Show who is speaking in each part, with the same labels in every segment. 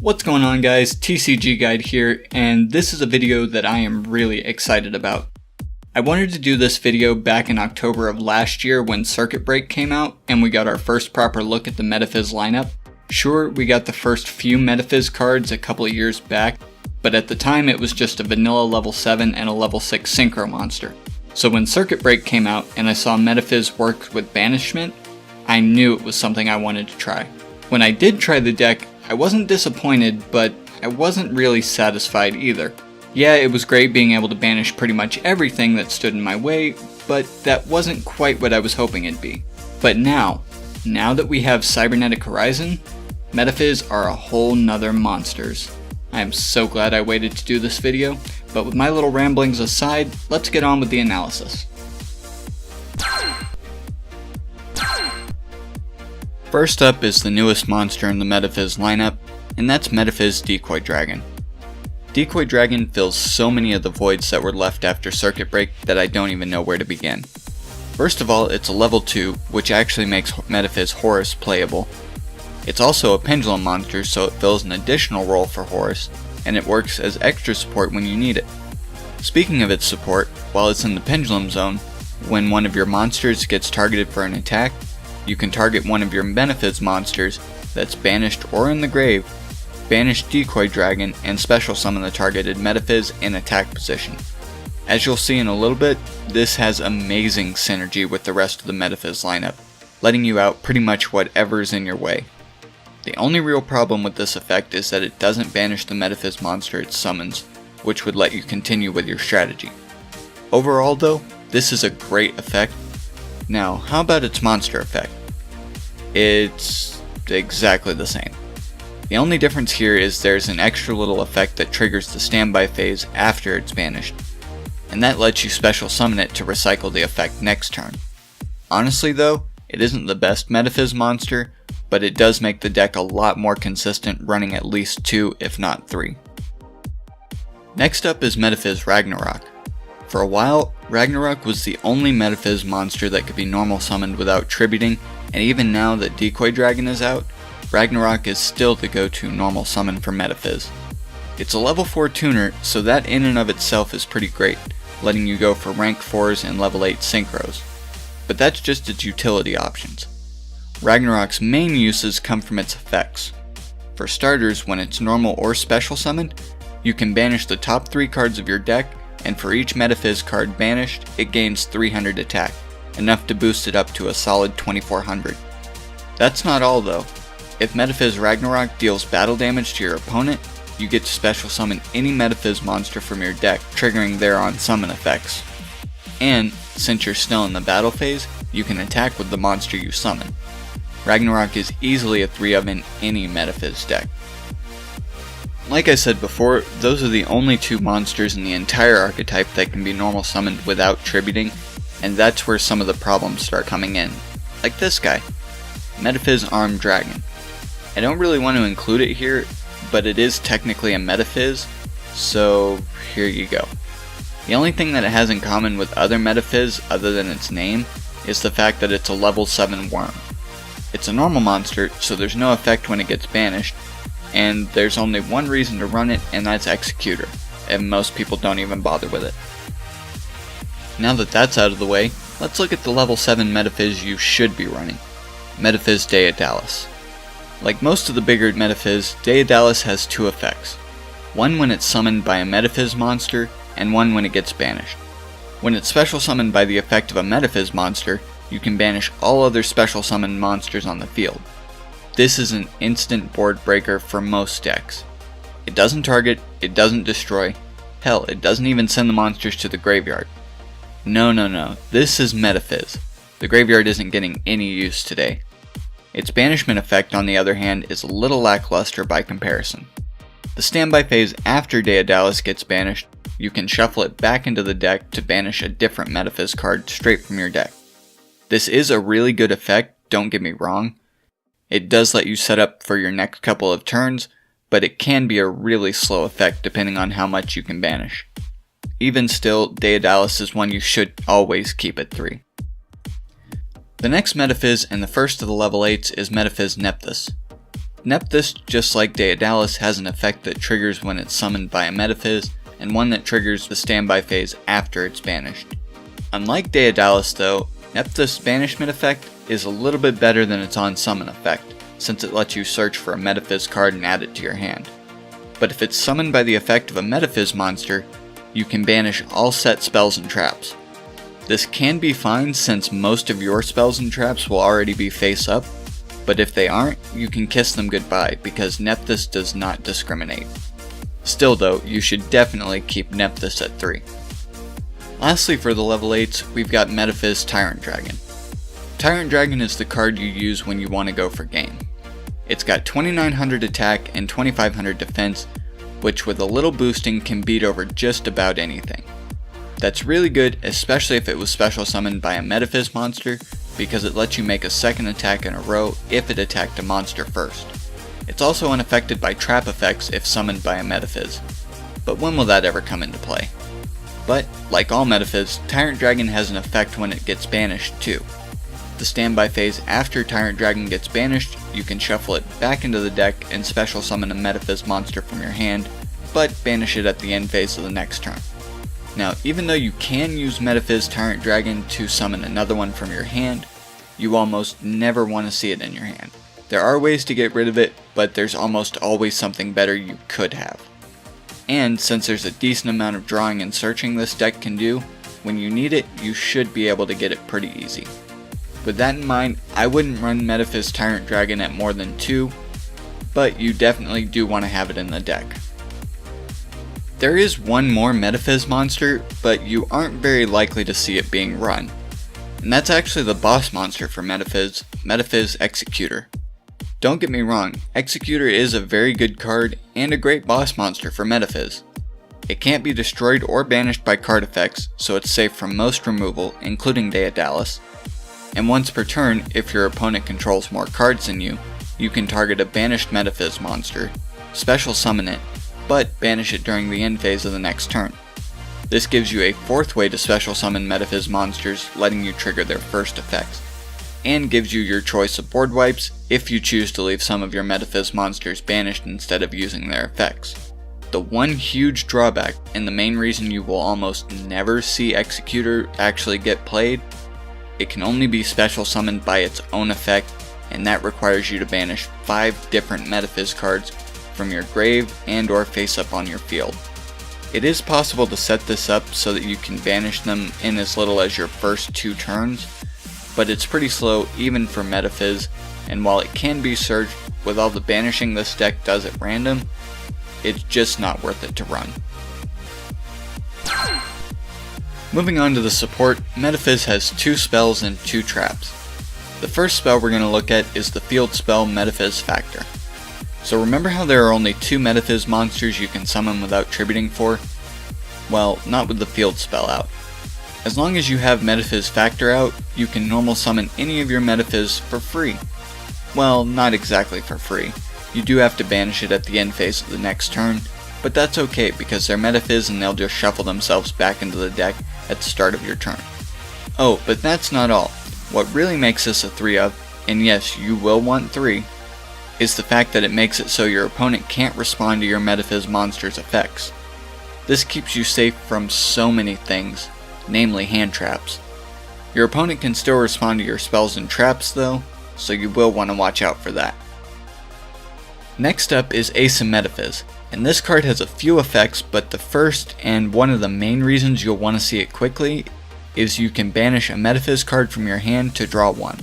Speaker 1: What's going on, guys? TCG Guide here, and this is a video that I am really excited about. I wanted to do this video back in October of last year when Circuit Break came out and we got our first proper look at the Metaphys lineup. Sure, we got the first few Metaphys cards a couple of years back, but at the time it was just a vanilla level 7 and a level 6 Synchro monster. So when Circuit Break came out and I saw Metaphys work with Banishment, I knew it was something I wanted to try. When I did try the deck, I wasn't disappointed, but I wasn't really satisfied either. Yeah, it was great being able to banish pretty much everything that stood in my way, but that wasn't quite what I was hoping it'd be. But now that we have Cybernetic Horizon, Metaphys are a whole nother monsters. I am so glad I waited to do this video, but with my little ramblings aside, let's get on with the analysis. First up is the newest monster in the Metaphys lineup, and that's Metaphys Decoy Dragon. Decoy Dragon fills so many of the voids that were left after Circuit Break that I don't even know where to begin. First of all, it's a level 2, which actually makes Metaphys Horus playable. It's also a pendulum monster, so it fills an additional role for Horus, and it works as extra support when you need it. Speaking of its support, while it's in the pendulum zone, when one of your monsters gets targeted for an attack, you can target one of your Metaphys monsters that's banished or in the grave, banish Decoy Dragon, and special summon the targeted Metaphys in attack position. As you'll see in a little bit, this has amazing synergy with the rest of the Metaphys lineup, letting you out pretty much whatever's in your way. The only real problem with this effect is that it doesn't banish the Metaphys monster it summons, which would let you continue with your strategy. Overall though, this is a great effect. Now, how about its monster effect? It's exactly the same. The only difference here is there's an extra little effect that triggers the standby phase after it's banished, and that lets you special summon it to recycle the effect next turn. Honestly though, it isn't the best Metaphys monster, but it does make the deck a lot more consistent, running at least 2 if not 3. Next up is Metaphys Ragnarok. For a while, Ragnarok was the only Metaphys monster that could be normal summoned without tributing, and even now that Decoy Dragon is out, Ragnarok is still the go-to normal summon for Metaphys. It's a level 4 tuner, so that in and of itself is pretty great, letting you go for rank 4s and level 8 synchros. But that's just its utility options. Ragnarok's main uses come from its effects. For starters, when it's normal or special summoned, you can banish the top 3 cards of your deck, and for each Metaphys card banished, it gains 300 attack, enough to boost it up to a solid 2400. That's not all though. If Metaphys Ragnarok deals battle damage to your opponent, you get to special summon any Metaphys monster from your deck, triggering their on summon effects. And, since you're still in the battle phase, you can attack with the monster you summon. Ragnarok is easily a 3-of in any Metaphys deck. Like I said before, those are the only 2 monsters in the entire archetype that can be normal summoned without tributing, and that's where some of the problems start coming in. Like this guy, Metaphys Armed Dragon. I don't really want to include it here, but it is technically a Metaphys, so here you go. The only thing that it has in common with other Metaphys other than its name is the fact that it's a level 7 worm. It's a normal monster, so there's no effect when it gets banished, and there's only one reason to run it, and that's Executor, and most people don't even bother with it. Now that that's out of the way, let's look at the level 7 Metaphys you should be running. Metaphys Daedalus. Like most of the bigger Metaphys, Daedalus has 2 effects. One when it's summoned by a Metaphys monster, and one when it gets banished. When it's special summoned by the effect of a Metaphys monster, you can banish all other special summoned monsters on the field. This is an instant board breaker for most decks. It doesn't target, it doesn't destroy, hell, it doesn't even send the monsters to the graveyard. No, this is Metaphys. The graveyard isn't getting any use today. Its banishment effect, on the other hand, is a little lackluster by comparison. The standby phase after Daedalus gets banished, you can shuffle it back into the deck to banish a different Metaphys card straight from your deck. This is a really good effect, don't get me wrong. It does let you set up for your next couple of turns, but it can be a really slow effect depending on how much you can banish. Even still, Daedalus is one you should always keep at 3. The next Metaphys and the first of the level 8s is Metaphys Nephthys. Metaphys, just like Daedalus, has an effect that triggers when it's summoned by a Metaphys, and one that triggers the standby phase after it's banished. Unlike Daedalus though, Metaphys' banishment effect is a little bit better than its on-summon effect, since it lets you search for a Metaphys card and add it to your hand. But if it's summoned by the effect of a Metaphys monster, you can banish all set spells and traps. This can be fine since most of your spells and traps will already be face up, but if they aren't, you can kiss them goodbye because Metaphys does not discriminate. Still though, you should definitely keep Metaphys at 3. Lastly for the level 8s, we've got Metaphys Tyrant Dragon. Tyrant Dragon is the card you use when you want to go for game. It's got 2900 attack and 2500 defense, which with a little boosting can beat over just about anything. That's really good, especially if it was special summoned by a Metaphys monster, because it lets you make a second attack in a row if it attacked a monster first. It's also unaffected by trap effects if summoned by a Metaphys, but when will that ever come into play? But, like all Metaphys, Tyrant Dragon has an effect when it gets banished too. The standby phase after Tyrant Dragon gets banished, you can shuffle it back into the deck and special summon a Metaphys monster from your hand, but banish it at the end phase of the next turn. Now, even though you can use Metaphys Tyrant Dragon to summon another one from your hand, you almost never want to see it in your hand. There are ways to get rid of it, but there's almost always something better you could have. And since there's a decent amount of drawing and searching this deck can do, when you need it, you should be able to get it pretty easy. With that in mind, I wouldn't run Metaphys Tyrant Dragon at more than 2, but you definitely do want to have it in the deck. There is one more Metaphys monster, but you aren't very likely to see it being run. And that's actually the boss monster for Metaphys, Metaphys Executor. Don't get me wrong, Executor is a very good card and a great boss monster for Metaphys. It can't be destroyed or banished by card effects, so it's safe from most removal, including Daedalus. And once per turn, if your opponent controls more cards than you, you can target a banished Metaphys monster, special summon it, but banish it during the end phase of the next turn. This gives you a 4th way to special summon Metaphys monsters, letting you trigger their first effects, and gives you your choice of board wipes if you choose to leave some of your Metaphys monsters banished instead of using their effects. The one huge drawback, and the main reason you will almost never see Executor actually get played, it can only be special summoned by its own effect, and that requires you to banish 5 different Metaphys cards from your grave and or face up on your field. It is possible to set this up so that you can banish them in as little as your first 2 turns, but it's pretty slow even for Metaphys, and while it can be searched, with all the banishing this deck does at random, it's just not worth it to run. Moving on to the support, Metaphys has 2 spells and 2 traps. The first spell we're going to look at is the field spell Metaphys Factor. So remember how there are only 2 Metaphys monsters you can summon without tributing for? Well, not with the field spell out. As long as you have Metaphys Factor out, you can normal summon any of your Metaphys for free. Well, not exactly for free. You do have to banish it at the end phase of the next turn, but that's okay because they're Metaphys and they'll just shuffle themselves back into the deck at the start of your turn. Oh, but that's not all. What really makes this a 3 of, and yes, you will want 3, is the fact that it makes it so your opponent can't respond to your Metaphys monster's effects. This keeps you safe from so many things, namely hand traps. Your opponent can still respond to your spells and traps though, so you will want to watch out for that. Next up is Ace of Metaphys, and this card has a few effects, but the first and one of the main reasons you'll want to see it quickly is you can banish a Metaphys card from your hand to draw one.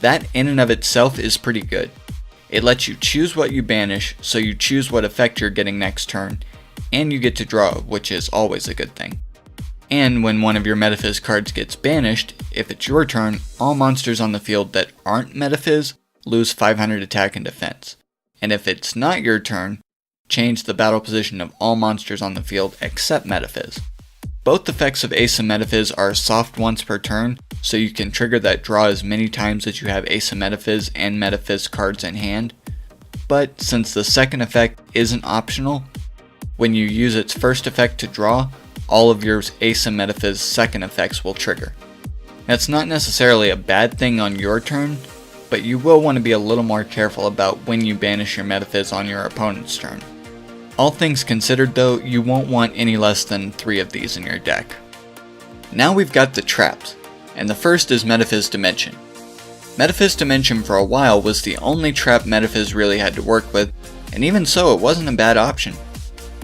Speaker 1: That in and of itself is pretty good. It lets you choose what you banish, so you choose what effect you're getting next turn, and you get to draw, which is always a good thing. And when one of your Metaphys cards gets banished, if it's your turn, all monsters on the field that aren't Metaphys lose 500 attack and defense. And if it's not your turn, change the battle position of all monsters on the field except Metaphys. Both effects of Ace of Metaphys are soft once per turn, so you can trigger that draw as many times as you have Ace of Metaphys and Metaphys cards in hand. But since the second effect isn't optional, when you use its first effect to draw, all of your Ace of Metaphys second effects will trigger. That's not necessarily a bad thing on your turn, but you will want to be a little more careful about when you banish your Metaphys on your opponent's turn. All things considered though, you won't want any less than 3 of these in your deck. Now we've got the traps, and the first is Metaphys Dimension. Metaphys Dimension for a while was the only trap Metaphys really had to work with, and even so it wasn't a bad option.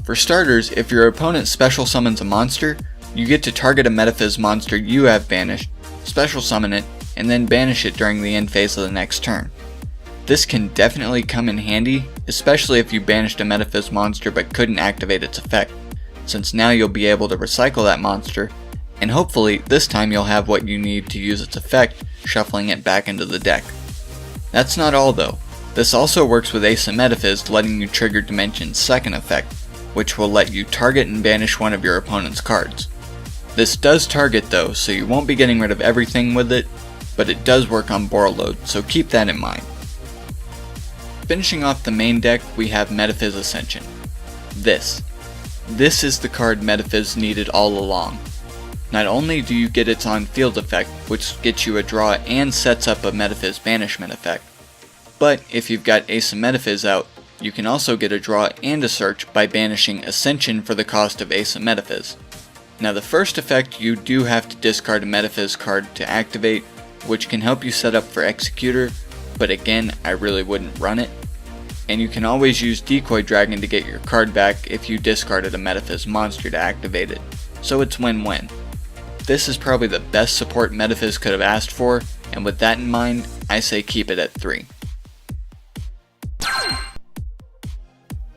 Speaker 1: For starters, if your opponent special summons a monster, you get to target a Metaphys monster you have banished, special summon it, and then banish it during the end phase of the next turn. This can definitely come in handy, especially if you banished a Metaphys monster but couldn't activate its effect, since now you'll be able to recycle that monster, and hopefully this time you'll have what you need to use its effect, shuffling it back into the deck. That's not all though. This also works with Ace of Metaphys, letting you trigger Dimension's second effect, which will let you target and banish one of your opponent's cards. This does target though, so you won't be getting rid of everything with it, but it does work on board load, so keep that in mind. Finishing off the main deck, we have Metaphys Ascension. This is the card Metaphys needed all along. Not only do you get its on-field effect, which gets you a draw and sets up a Metaphys banishment effect, but if you've got Ace of Metaphys out, you can also get a draw and a search by banishing Ascension for the cost of Ace of Metaphys. Now the first effect, you do have to discard a Metaphys card to activate, which can help you set up for Executor, but again, I really wouldn't run it. And you can always use Decoy Dragon to get your card back if you discarded a Metaphys monster to activate it, so it's win-win. This is probably the best support Metaphys could have asked for, and with that in mind, I say keep it at 3.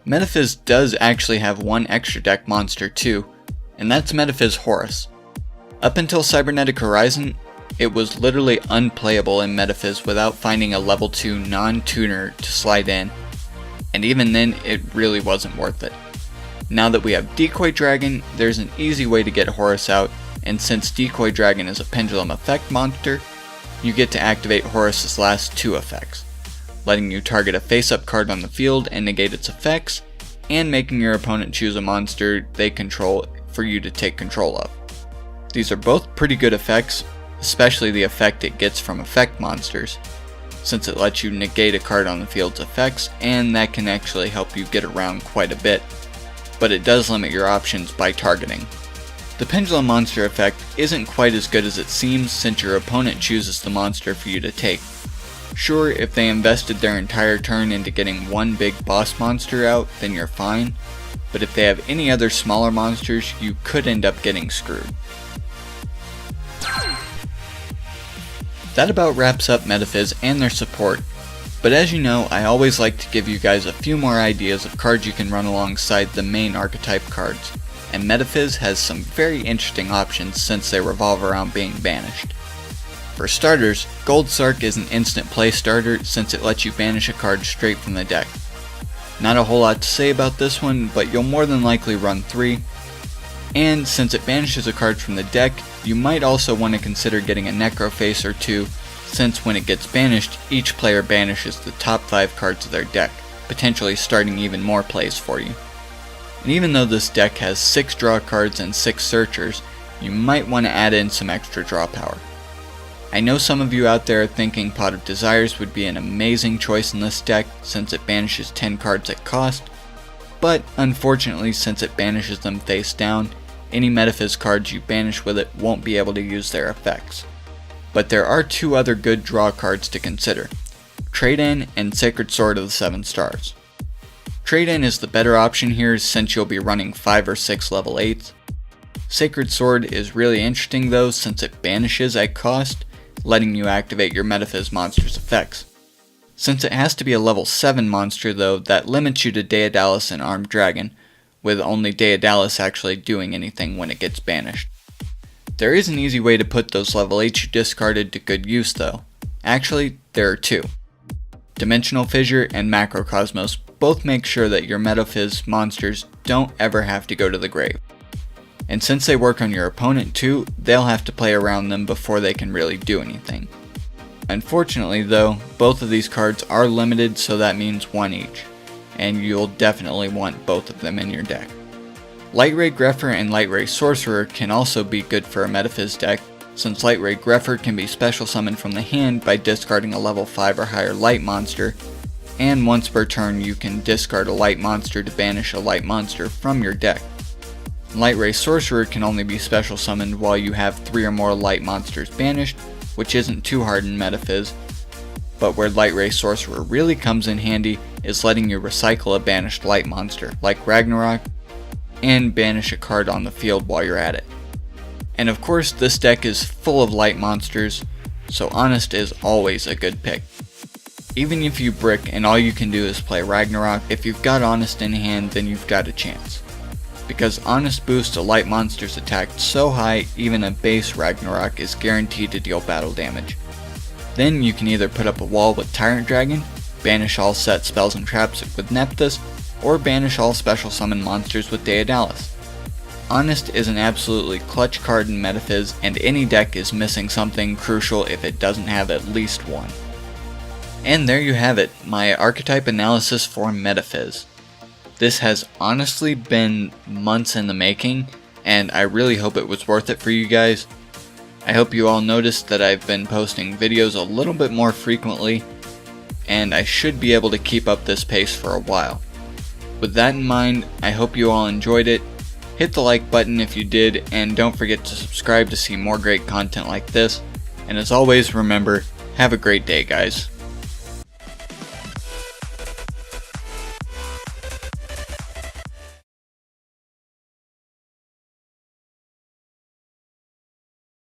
Speaker 1: Metaphys does actually have one extra deck monster too, and that's Metaphys Horus. Up until Cybernetic Horizon, it was literally unplayable in Metaphys without finding a level 2 non-tuner to slide in, and even then it really wasn't worth it. Now that we have Decoy Dragon, there's an easy way to get Horus out, and since Decoy Dragon is a pendulum effect monster, you get to activate Horus's last 2 effects, letting you target a face-up card on the field and negate its effects, and making your opponent choose a monster they control for you to take control of. These are both pretty good effects, especially the effect it gets from effect monsters, since it lets you negate a card on the field's effects, and that can actually help you get around quite a bit, but it does limit your options by targeting. The Pendulum monster effect isn't quite as good as it seems since your opponent chooses the monster for you to take. Sure, if they invested their entire turn into getting one big boss monster out, then you're fine, but if they have any other smaller monsters, you could end up getting screwed. That about wraps up Metaphys and their support, but as you know, I always like to give you guys a few more ideas of cards you can run alongside the main archetype cards, and Metaphys has some very interesting options since they revolve around being banished. For starters, Gold Sark is an instant play starter since it lets you banish a card straight from the deck. Not a whole lot to say about this one, but you'll more than likely run 3, and since it banishes a card from the deck, you might also want to consider getting a Necroface or 2, since when it gets banished, each player banishes the top 5 cards of their deck, potentially starting even more plays for you. And even though this deck has 6 draw cards and 6 searchers, you might want to add in some extra draw power. I know some of you out there are thinking Pot of Desires would be an amazing choice in this deck since it banishes 10 cards at cost, but unfortunately since it banishes them face down, any Metaphys cards you banish with it won't be able to use their effects. But there are 2 other good draw cards to consider, Trade-In and Sacred Sword of the 7 Stars. Trade-In is the better option here since you'll be running 5 or 6 level 8s. Sacred Sword is really interesting though since it banishes at cost, letting you activate your Metaphys monster's effects. Since it has to be a level 7 monster though, that limits you to Daedalus and Armed Dragon, with only Daedalus actually doing anything when it gets banished. There is an easy way to put those level 8s you discarded to good use though. Actually, there are 2. Dimensional Fissure and Macrocosmos both make sure that your Metaphys monsters don't ever have to go to the grave. And since they work on your opponent too, they'll have to play around them before they can really do anything. Unfortunately though, both of these cards are limited, so that means 1 each, and you'll definitely want both of them in your deck. Light Ray Grepher and Light Ray Sorcerer can also be good for a Metaphys deck, since Light Ray Greffer can be special summoned from the hand by discarding a level 5 or higher light monster, and once per turn you can discard a light monster to banish a light monster from your deck. Light Ray Sorcerer can only be special summoned while you have 3 or more light monsters banished, which isn't too hard in Metaphys, but where Light Ray Sorcerer really comes in handy is letting you recycle a banished light monster, like Ragnarok, and banish a card on the field while you're at it. And of course, this deck is full of light monsters, so Honest is always a good pick. Even if you brick and all you can do is play Ragnarok, if you've got Honest in hand, then you've got a chance. Because Honest boosts a light monster's attack so high, even a base Ragnarok is guaranteed to deal battle damage. Then you can either put up a wall with Tyrant Dragon, banish all set spells and traps with Metaphys, or banish all special summon monsters with Daedalis. Honest is an absolutely clutch card in Metaphys, and any deck is missing something crucial if it doesn't have at least one. And there you have it, my archetype analysis for Metaphys. This has honestly been months in the making, and I really hope it was worth it for you guys. I hope you all noticed that I've been posting videos a little bit more frequently, and I should be able to keep up this pace for a while. With that in mind, I hope you all enjoyed it. Hit the like button if you did, and don't forget to subscribe to see more great content like this. And as always, remember, have a great day, guys.